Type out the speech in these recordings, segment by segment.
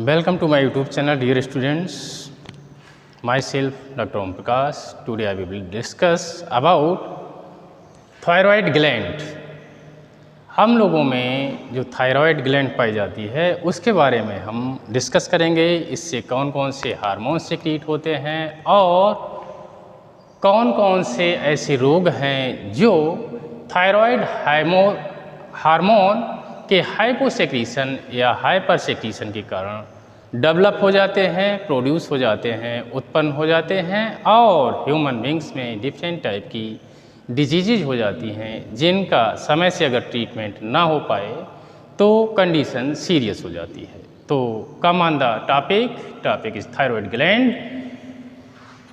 Welcome to my YouTube channel, dear students. Myself, Dr. Om Prakash. Today I will discuss about thyroid gland. हम लोगों में जो thyroid gland पाई जाती है उसके बारे में हम डिस्कस करेंगे। इससे कौन कौन से हार्मोन सिक्रीट होते हैं और कौन कौन से ऐसे रोग हैं जो थायराइड हार्मोन के हाइपोसेक्रीशन या हाइपर सेक्रीशन के कारण डेवलप हो जाते हैं, प्रोड्यूस हो जाते हैं, उत्पन्न हो जाते हैं और ह्यूमन बींग्स में डिफरेंट टाइप की डिजीज़ हो जाती हैं जिनका समय से अगर ट्रीटमेंट ना हो पाए तो कंडीशन सीरियस हो जाती है। तो come on the topic is thyroid gland.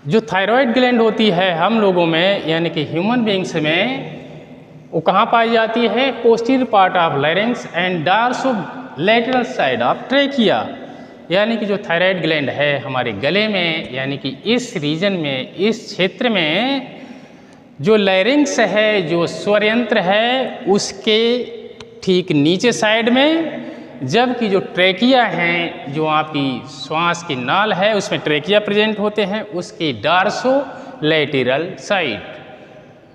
जो थायराइड ग्लैंड होती है हम लोगों में यानी कि ह्यूमन बींग्स में वो कहाँ पाई जाती है? Posterior part of larynx and dorso lateral side of trachea. यानी कि जो थायराइड ग्लैंड है हमारे गले में यानी कि इस रीजन में, इस क्षेत्र में जो लैरिंक्स है, जो स्वर यंत्र है उसके ठीक नीचे साइड में, जबकि जो ट्रेकिया हैं, जो आपकी श्वास की नाल है उसमें ट्रेकिया प्रेजेंट होते हैं, उसके डार्सो लैटरल साइड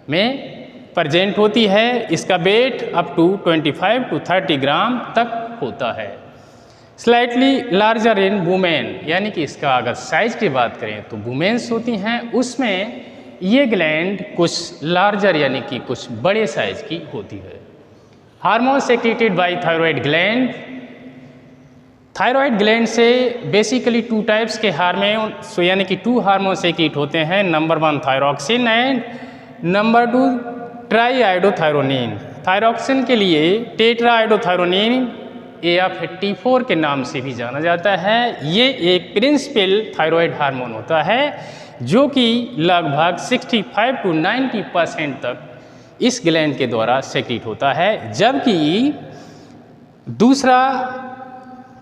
में प्रेजेंट होती है। इसका वेट अप टू 25 to 30 ग्राम तक होता है। स्लाइटली लार्जर इन वुमेन, यानी कि इसका अगर साइज की बात करें तो वुमेन्स होती हैं उसमें ये ग्लैंड कुछ लार्जर यानी कि कुछ बड़े साइज की होती है। Hormone secreted bye thyroid gland. Thyroid gland से बेसिकली टू टाइप्स के हार्मोन यानी कि 2 हार्मोन सेक्रेट होते हैं। Number 1 thyroxine and number 2 triiodothyronine. Thyroxine के लिए टेट्राआयोडोथायरोनिन या फिर T4 के नाम से भी जाना जाता है। ये एक प्रिंसिपल थायराइड हार्मोन होता है जो कि लगभग 65 to 90% तक इस ग्लैंड के द्वारा सेक्रेट होता है, जबकि दूसरा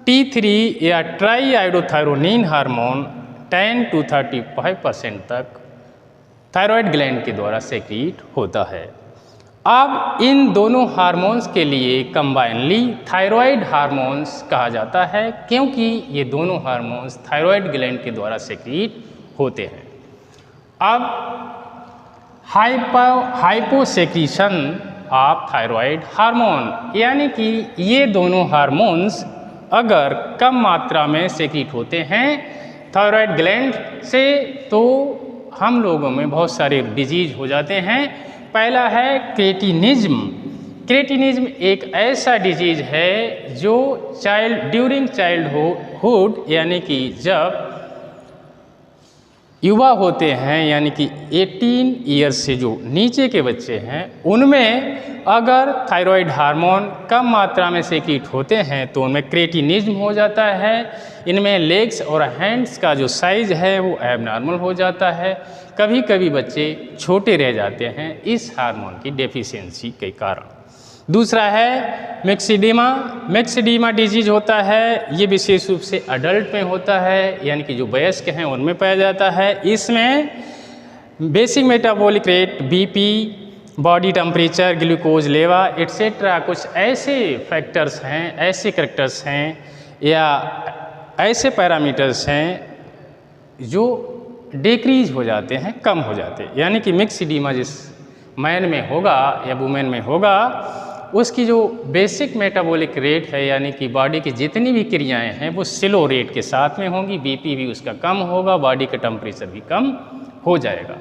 T3 या ट्राईआयोडोथायरोनिन हार्मोन 10 to 35% तक थायराइड ग्लैंड के द्वारा सेक्रेट होता है। अब इन दोनों हार्मोन्स के लिए कंबाइनली थायराइड हार्मोन्स कहा जाता है क्योंकि ये दोनों हार्मोन्स थायराइड ग्लैंड के द्वारा सेक्रेट होते हैं। अब हाइपोसेक्रीशन ऑफ थायराइड हार्मोन, यानी कि ये दोनों हार्मोन्स अगर कम मात्रा में सेक्रेट होते हैं थायराइड ग्लैंड से तो हम लोगों में बहुत सारे डिजीज हो जाते हैं। पहला है क्रेटिनिज्म। क्रेटिनिज्म एक ऐसा डिजीज है जो ड्यूरिंग चाइल्डहुड यानी कि जब युवा होते हैं यानी कि 18 ईयर्स से जो नीचे के बच्चे हैं उनमें अगर थायराइड हार्मोन कम मात्रा में सेक्रेट होते हैं तो उनमें क्रेटिनिज्म हो जाता है। इनमें लेग्स और हैंड्स का जो साइज है वो एबनॉर्मल हो जाता है। कभी कभी बच्चे छोटे रह जाते हैं इस हार्मोन की डेफिशिएंसी के कारण। दूसरा है मिक्सिडीमा डिजीज होता है। ये विशेष रूप से अडल्ट में होता है यानी कि जो वयस्क हैं उनमें पाया जाता है। इसमें basic metabolic rate, BP, body temperature, glucose level etcetera कुछ ऐसे फैक्टर्स हैं, ऐसे करैक्टर्स हैं या ऐसे पैरामीटर्स हैं जो डिक्रीज हो जाते हैं, कम हो जाते हैं। यानी कि मिक्सिडीमा जिस मैन में होगा या वुमेन में होगा उसकी जो बेसिक मेटाबॉलिक रेट है यानी कि बॉडी की जितनी भी क्रियाएं हैं वो स्लो रेट के साथ में होंगी, बीपी भी उसका कम होगा, बॉडी का टेम्परेचर भी कम हो जाएगा।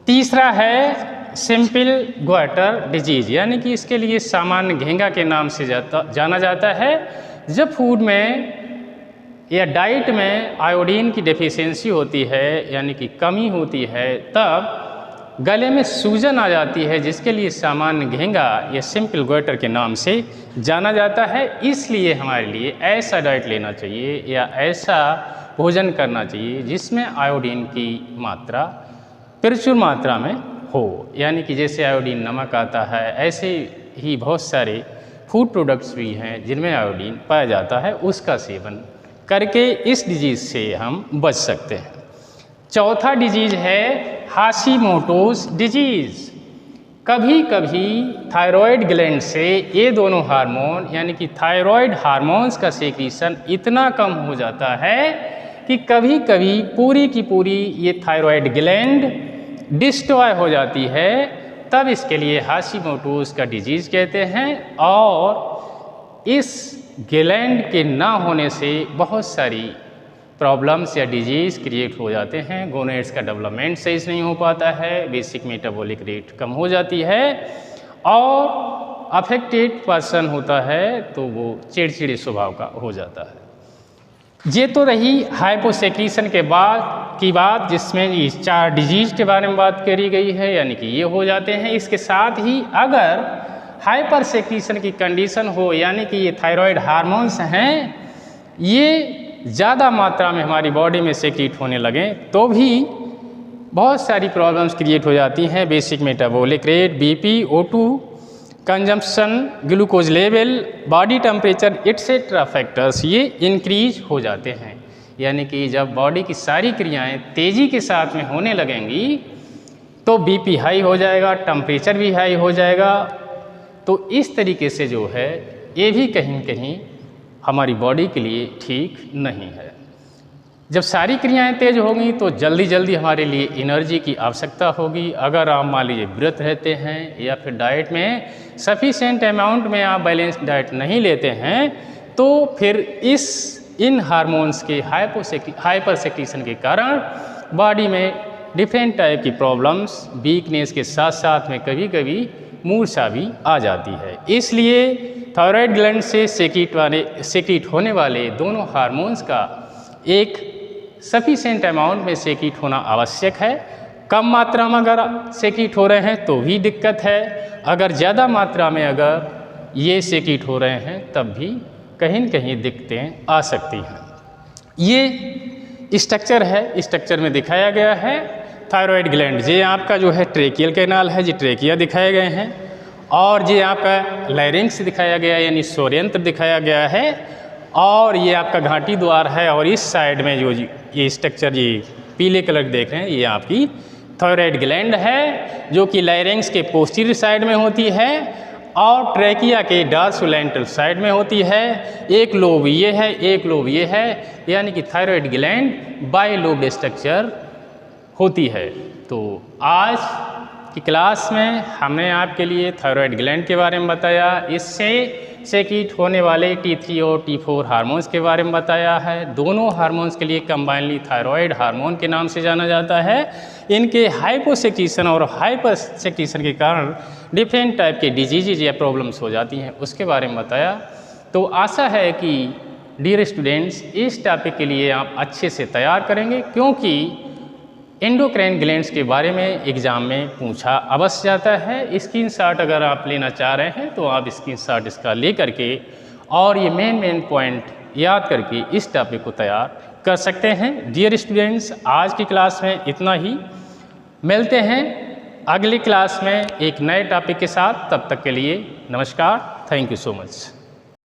तीसरा है सिंपल ग्वाटर डिजीज, यानी कि इसके लिए सामान्य घेंगा के नाम से जाना जाता है। जब फूड में या डाइट में आयोडीन की डेफिशिएंसी होती है यानी कि कमी होती है तब गले में सूजन आ जाती है जिसके लिए सामान्य घेंगा या सिंपल ग्वाटर के नाम से जाना जाता है। इसलिए हमारे लिए ऐसा डाइट लेना चाहिए या ऐसा भोजन करना चाहिए जिसमें आयोडीन की मात्रा प्रचुर मात्रा में हो। यानी कि जैसे आयोडीन नमक आता है ऐसे ही बहुत सारे फूड प्रोडक्ट्स भी हैं जिनमें आयोडीन पाया जाता है, उसका सेवन करके इस डिजीज़ से हम बच सकते हैं। चौथा डिजीज है हाशिमोटोस डिजीज। कभी कभी थायराइड ग्लैंड से ये दोनों हार्मोन यानी कि थायराइड हार्मोन्स का सेक्रीशन इतना कम हो जाता है कि कभी कभी पूरी की पूरी ये थायराइड ग्लैंड डिस्ट्रॉय हो जाती है। तब इसके लिए हाशिमोटोज़ का डिजीज़ कहते हैं। और इस ग्लैंड के ना होने से बहुत सारी प्रॉब्लम्स या डिजीज़ क्रिएट हो जाते हैं। गोनेड्स का डेवलपमेंट सही से नहीं हो पाता है, बेसिक मेटाबॉलिक रेट कम हो जाती है और अफेक्टेड पर्सन होता है तो वो चिड़चिड़े स्वभाव का हो जाता है। ये तो रही हाइपोसेक्रीशन के बाद की बात, जिसमें इस 4 डिजीज़ के बारे में बात करी गई है, यानी कि ये हो जाते हैं। इसके साथ ही अगर हाइपर सेक्रीशन की कंडीशन हो, यानी कि ये थायराइड हार्मोन्स हैं ये ज़्यादा मात्रा में हमारी बॉडी में सेक्रीट होने लगें तो भी बहुत सारी प्रॉब्लम्स क्रिएट हो जाती हैं। Basic metabolic rate, BP, O2 consumption, glucose level, body temperature etcetera factors ये इंक्रीज हो जाते हैं। यानी कि जब बॉडी की सारी क्रियाएं तेज़ी के साथ में होने लगेंगी तो बीपी हाई हो जाएगा, टेम्परेचर भी हाई हो जाएगा। तो इस तरीके से जो है ये भी कहीं न कहीं हमारी बॉडी के लिए ठीक नहीं है। जब सारी क्रियाएं तेज होंगी तो जल्दी जल्दी हमारे लिए एनर्जी की आवश्यकता होगी। अगर आप मान लीजिए व्रत रहते हैं या फिर डाइट में सफिशेंट अमाउंट में आप बैलेंस डाइट नहीं लेते हैं तो फिर इन हार्मोन्स के हाइपर सेक्रीशन के कारण बॉडी में डिफरेंट टाइप की प्रॉब्लम्स, वीकनेस के साथ साथ में कभी कभी मूर्छा भी आ जाती है। इसलिए थायराइड ग्लैंड से सेक्रीट होने वाले दोनों हार्मोन्स का एक सफिशेंट अमाउंट में सेक्रीट होना आवश्यक है। कम मात्रा में अगर सेक्रीट हो रहे हैं तो भी दिक्कत है, अगर ज़्यादा मात्रा में अगर ये सेक्रीट हो रहे हैं तब भी कहीं न कहीं दिक्कतें आ सकती हैं। ये स्ट्रक्चर है, स्ट्रक्चर में दिखाया गया है थायराइड ग्लैंड। ये आपका जो है ट्रेकियल कैनाल है, ये ट्रेकिया दिखाए गए हैं और ये आपका लैरिंक्स दिखाया गया है यानी स्वरयंत्र दिखाया गया है और ये आपका घाटी द्वार है। और इस साइड में जो ये स्ट्रक्चर ये पीले कलर देख रहे हैं ये आपकी थायराइड ग्लैंड है जो कि लैरिंक्स के पोस्टीरियर साइड में होती है और ट्रेकिया के डॉर्सोलेंटल साइड में होती है। एक लोब ये है, एक लोब ये है, यानी कि थायराइड ग्लैंड बाइलोब्ड स्ट्रक्चर होती है। तो आज की क्लास में हमने आपके लिए थायराइड ग्लैंड के बारे में बताया, इससे सेक्रीट होने वाले T3 और T4 हार्मोन्स के बारे में बताया है। दोनों हार्मोन्स के लिए कंबाइनली थायराइड हार्मोन के नाम से जाना जाता है। इनके हाइपोसेक्रीशन और हाइपर सेक्रीशन के कारण डिफरेंट टाइप के डिजीज़ या प्रॉब्लम्स हो जाती हैं, उसके बारे में बताया। तो आशा है कि डियर स्टूडेंट्स इस टॉपिक के लिए आप अच्छे से तैयार करेंगे, क्योंकि एंडोक्राइन ग्लैंड्स के बारे में एग्ज़ाम में पूछा अवश्य जाता है। स्क्रीनशॉट अगर आप लेना चाह रहे हैं तो आप स्क्रीनशॉट इसका ले करके और ये मेन पॉइंट याद करके इस टॉपिक को तैयार कर सकते हैं। डियर स्टूडेंट्स आज की क्लास में इतना ही, मिलते हैं अगली क्लास में एक नए टॉपिक के साथ। तब तक के लिए नमस्कार, थैंक यू सो मच।